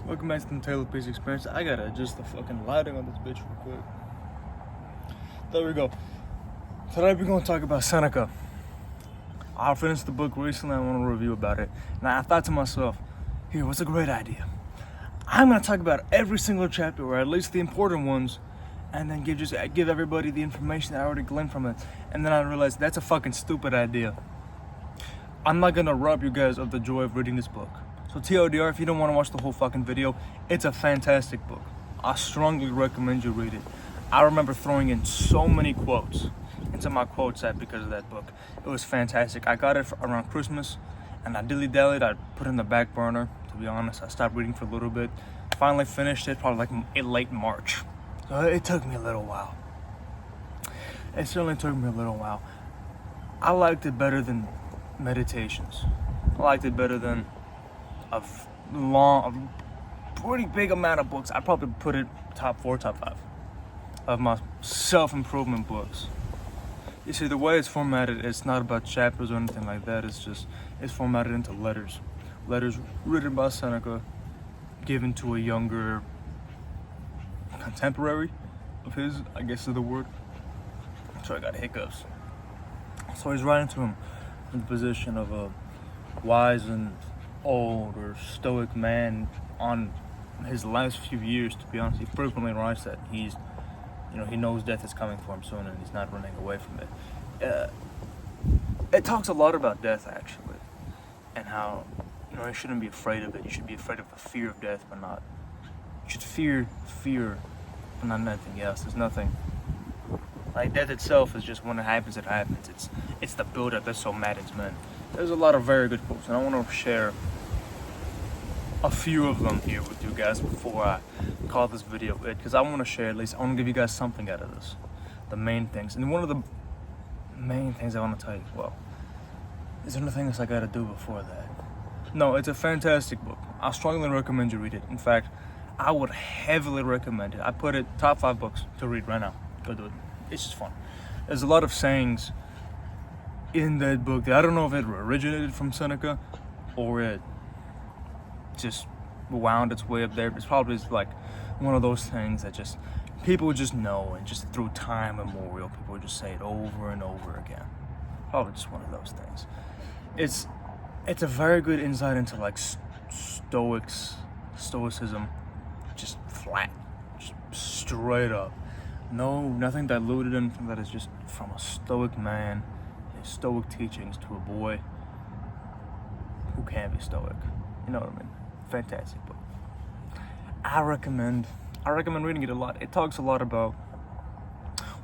Welcome back to the Taylor Peace Experience. I gotta adjust the fucking lighting on this bitch real quick. There we go. Today we're gonna talk about Seneca. I finished the book recently. I want to review about it. And I thought to myself, here, what's a great idea? I'm gonna talk about every single chapter, or at least the important ones, and then give everybody the information that I already gleaned from it. And then I realized that's a fucking stupid idea. I'm not gonna rob you guys of the joy of reading this book. So TLDR, if you don't want to watch the whole fucking video, it's a fantastic book. I strongly recommend you read it. I remember throwing in so many quotes into my quote set because of that book. It was fantastic. I got it around Christmas, and I dilly-dallied. I put it in the back burner, to be honest. I stopped reading for a little bit. Finally finished it probably like in late March. So it took me a little while. It certainly took me a little while. I liked it better than Meditations. I liked it better than a pretty big amount of books. I'd probably put it top 4, top 5 of my self-improvement books. You see, the way it's formatted, it's not about chapters or anything like that. It's formatted into letters. Letters written by Seneca, given to a younger contemporary of his, I guess is the word. So I got hiccups. So he's writing to him in the position of a wise and old or stoic man on his last few years. To be honest, he frequently writes that he knows death is coming for him soon and he's not running away from it. It talks a lot about death, actually, and how you shouldn't be afraid of it. You should be afraid of the fear of death, but not. You should fear, but not anything else. There's nothing like death itself. Is just when it happens, it happens. It's the build-up that so maddens men. There's a lot of very good quotes, and I want to share a few of them here with you guys before I call this video it, because I want to share, at least I want to give you guys something out of this, the main things. And one of the main things I want to tell you, well, is there anything else I got to do before that? No, it's a fantastic book. I strongly recommend you read it. In fact, I would heavily recommend it. I put it top 5 books to read right now. Go do it. It's just fun. There's a lot of sayings in that book that I don't know if it originated from Seneca or it just wound its way up there. It's probably like one of those things that just people just know, and just through time immemorial, people would just say it over and over again. Probably just one of those things. It's a very good insight into like stoicism, just flat, just straight up. No, nothing diluted, anything that is just from a stoic man, his stoic teachings to a boy who can be stoic. You know what I mean? Fantastic book. I recommend reading it a lot. It talks a lot about,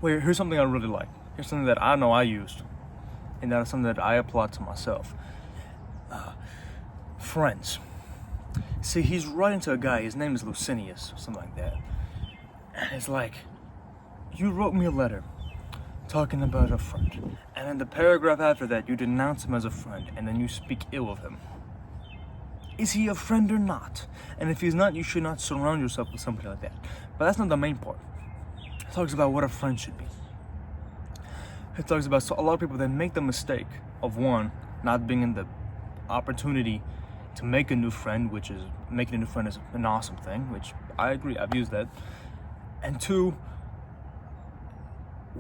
well, here's something I really like. Here's something that I know I used, and that is something that I apply to myself. Friends. See, he's writing to a guy, his name is Lucinius, or something like that. And it's like, you wrote me a letter talking about a friend, and in the paragraph after that, you denounce him as a friend, and then you speak ill of him. Is he a friend or not? And if he's not, you should not surround yourself with somebody like that. But that's not the main part. It talks about what a friend should be. It talks about a lot of people that make the mistake of, one, not being in the opportunity to make a new friend, which is making a new friend is an awesome thing, which I agree, I've used that. And 2,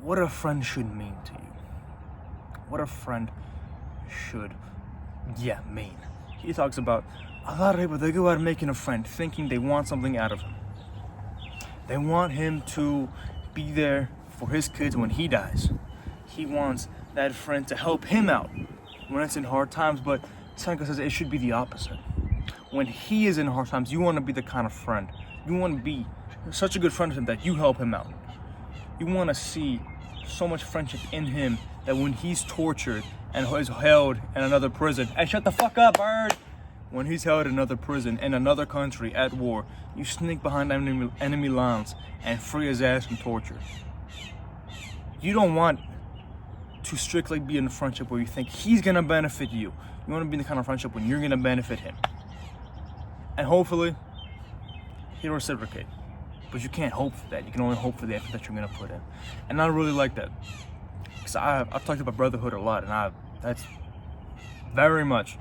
what a friend should mean to you. What a friend should, mean. He talks about a lot of people, they go out making a friend thinking they want something out of him. They want him to be there for his kids when he dies. He wants that friend to help him out when it's in hard times, but Seneca says it should be the opposite. When he is in hard times, you want to be the kind of friend. You want to be such a good friend to him that you help him out. You want to see so much friendship in him that when he's tortured and is held in another prison, hey, shut the fuck up, bird! When he's held in another prison in another country at war, you sneak behind enemy lines and free his ass from torture. You don't want to strictly be in a friendship where you think he's gonna benefit you. You want to be in the kind of friendship when you're gonna benefit him. And hopefully, he'll reciprocate. But you can't hope for that. You can only hope for the effort that you're gonna put in. And I really like that. Because I've talked about brotherhood a lot, and that's very much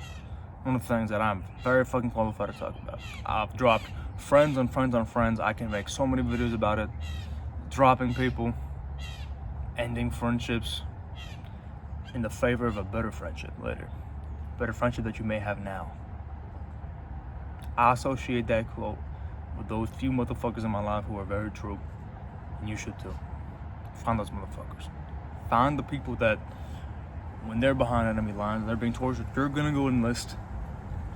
one of the things that I'm very fucking qualified to talk about. I've dropped friends on friends on friends. I can make so many videos about it. Dropping people, ending friendships in the favor of a better friendship later. Better friendship that you may have now. I associate that quote with those few motherfuckers in my life who are very true. And you should too. Find those motherfuckers. Find the people that, when they're behind enemy lines and they're being tortured, you're gonna go enlist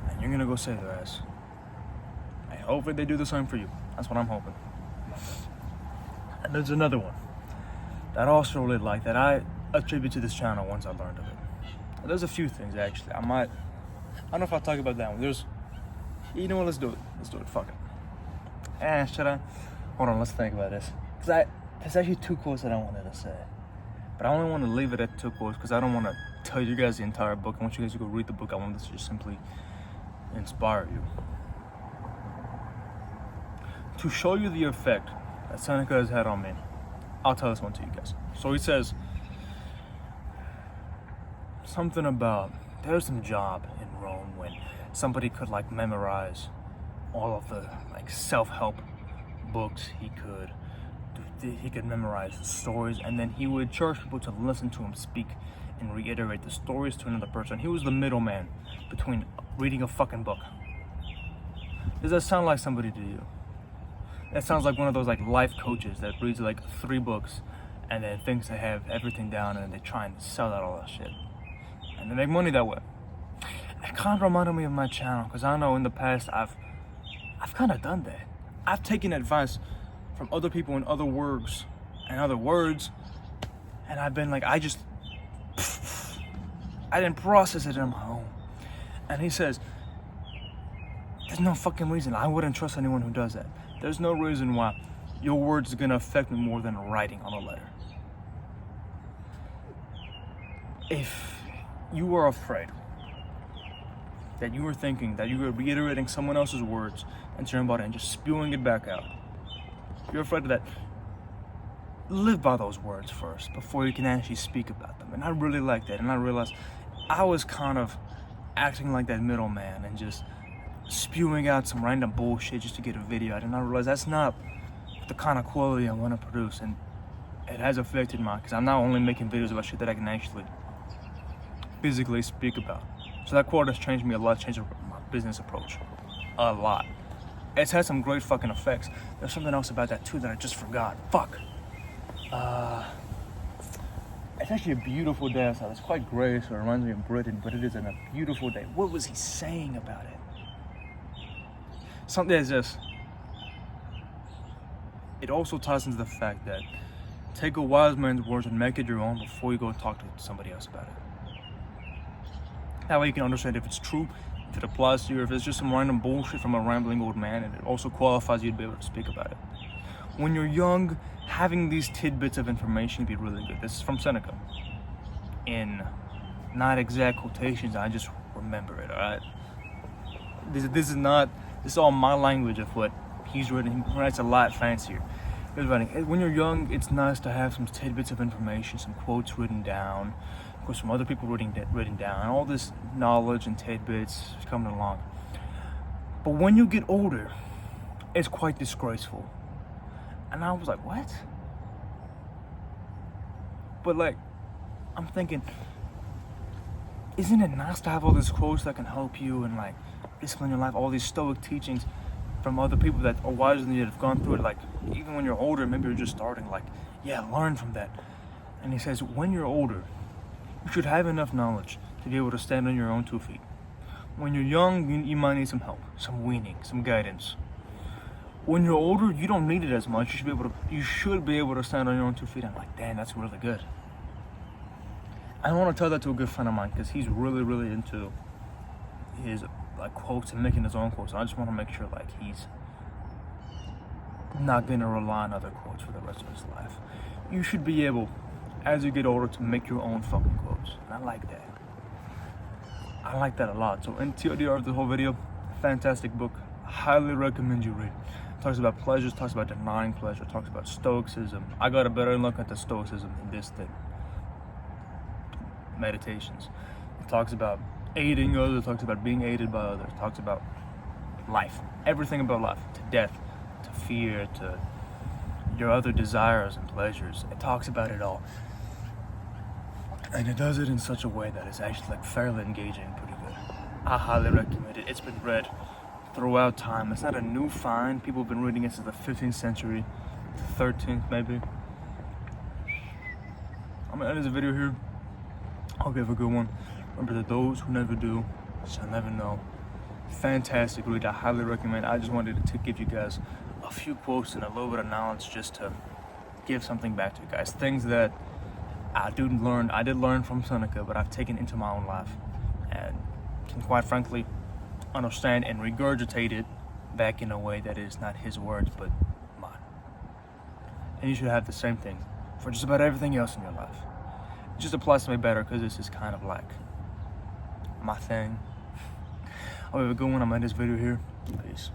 and you're gonna go save their ass. And hopefully they do the same for you. That's what I'm hoping. And there's another one that I also really like that I attribute to this channel once I learned of it. And there's a few things actually. I don't know if I'll talk about that one. You know what, let's do it. Let's do it, fuck it. Should I? Hold on, let's think about this. There's actually 2 quotes that I wanted to say. But I only want to leave it at 2 quotes because I don't want to tell you guys the entire book. I want you guys to go read the book. I want this to just simply inspire you. To show you the effect that Seneca has had on me, I'll tell this one to you guys. So he says something about there's some job in Rome when somebody could like memorize all of the like self-help books he could memorize stories, and then he would charge people to listen to him speak and reiterate the stories to another person. He was the middleman between reading a fucking book. Does that sound like somebody to you? That sounds like one of those like life coaches that reads like 3 books and then thinks they have everything down and then they try and sell out all that shit. And they make money that way. It kind of reminded me of my channel because I know in the past I've kind of done that. I've taken advice from other people in other words, and I've been like, I didn't process it on my own. And he says, there's no fucking reason. I wouldn't trust anyone who does that. There's no reason why your words are gonna affect me more than writing on a letter. If you are afraid that you were thinking that you were reiterating someone else's words and turning about it and just spewing it back out, if you're afraid of that, live by those words first before you can actually speak about them. And I really like that. And I realized I was kind of acting like that middleman and just spewing out some random bullshit just to get a video out. And I realized that's not the kind of quality I want to produce. And it has affected mine because I'm not only making videos about shit that I can actually physically speak about. So that quote has changed me a lot, changed my business approach a lot. It's had some great fucking effects. There's something else about that too that I just forgot. Fuck. It's actually a beautiful day outside. It's quite gray, so it reminds me of Britain, but it is a beautiful day. What was he saying about it? Something that's just... It also ties into the fact that take a wise man's words and make it your own before you go talk to somebody else about it. That way you can understand if it's true, if it applies to you, or if it's just some random bullshit from a rambling old man, and it also qualifies you to be able to speak about it. When you're young, having these tidbits of information can be really good. This is from Seneca. In not exact quotations, I just remember it, alright? This is all my language of what he's written. He writes a lot fancier. He's writing, when you're young, it's nice to have some tidbits of information, some quotes written down, of course from other people written down, all this knowledge and tidbits coming along. But when you get older, it's quite disgraceful. And I was like, what? But like, I'm thinking, isn't it nice to have all these quotes that can help you and like discipline your life, all these stoic teachings from other people that are wiser than you, that have gone through it, like even when you're older, maybe you're just starting, like, yeah, learn from that. And he says, when you're older, you should have enough knowledge to be able to stand on your own 2 feet. When you're young, you might need some help, some weaning, some guidance. When you're older, you don't need it as much. You should be able to stand on your own 2 feet. I'm like, damn, that's really good. I want to tell that to a good friend of mine because he's really, really into his like quotes and making his own quotes. And I just want to make sure like he's not going to rely on other quotes for the rest of his life. You should be able, as you get older, to make your own fucking quotes. And I like that. I like that a lot. So in TLDR of the whole video, fantastic book. Highly recommend you read. Talks about pleasures, talks about denying pleasure, talks about stoicism. I got a better look at the stoicism than this thing. Meditations. It talks about aiding others, talks about being aided by others, talks about life, everything about life, to death, to fear, to your other desires and pleasures. It talks about it all. And it does it in such a way that is actually like fairly engaging and pretty good. I highly recommend it. It's been read throughout time. It's not a new find. People have been reading it since the 15th century, 13th maybe. I'm gonna end this video here. I'll give a good one. Remember that those who never do shall never know. Fantastic read. I highly recommend. I just wanted to give you guys a few quotes and a little bit of knowledge just to give something back to you guys. Things that I did learn from Seneca, but I've taken into my own life and can quite frankly understand and regurgitate it back in a way that is not his words but mine. And you should have the same thing for just about everything else in your life. It just applies to me better because this is kind of like my thing. I'll have a good one. I'm gonna end this video here. Peace.